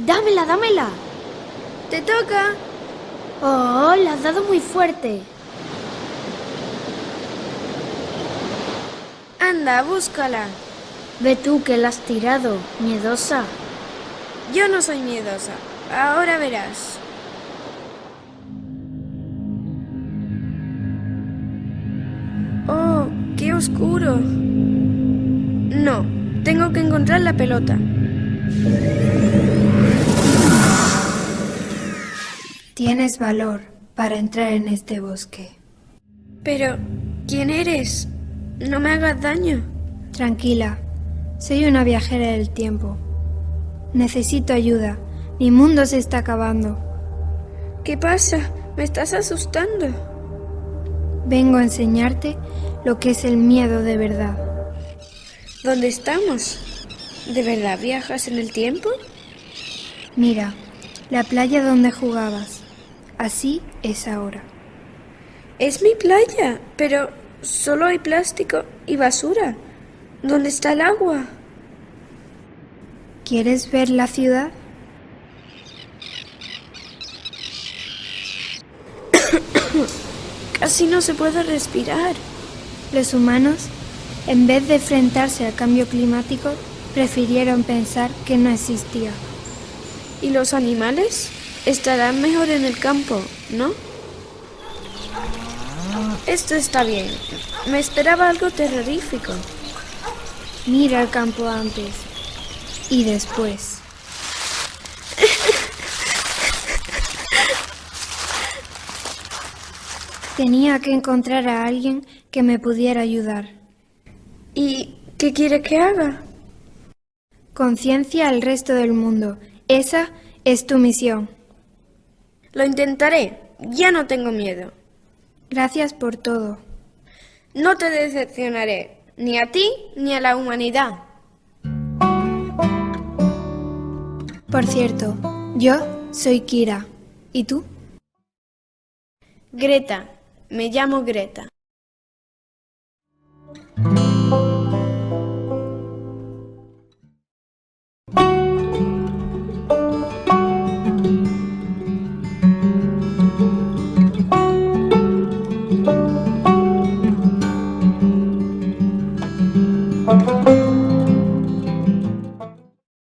¡Dámela, dámela! ¡Te toca! ¡Oh, la has dado muy fuerte! Anda, búscala. Ve tú que la has tirado, miedosa. Yo no soy miedosa. Ahora verás. ¡Oh, qué oscuro! No, tengo que encontrar la pelota. Tienes valor para entrar en este bosque. Pero, ¿quién eres? No me hagas daño. Tranquila, soy una viajera del tiempo. Necesito ayuda. Mi mundo se está acabando. ¿Qué pasa? Me estás asustando. Vengo a enseñarte lo que es el miedo de verdad. ¿Dónde estamos? ¿De verdad viajas en el tiempo? Mira, la playa donde jugabas. Así es ahora. Es mi playa, pero solo hay plástico y basura. ¿Dónde está el agua? ¿Quieres ver la ciudad? Casi no se puede respirar. Los humanos, en vez de enfrentarse al cambio climático, prefirieron pensar que no existía. ¿Y los animales? Estarán mejor en el campo, ¿no? Esto está bien. Me esperaba algo terrorífico. Mira el campo antes y después. Tenía que encontrar a alguien que me pudiera ayudar. ¿Y qué quieres que haga? Conciencia al resto del mundo. Esa es tu misión. Lo intentaré. Ya no tengo miedo. Gracias por todo. No te decepcionaré, ni a ti ni a la humanidad. Por cierto, yo soy Kira. ¿Y tú? Greta. Me llamo Greta.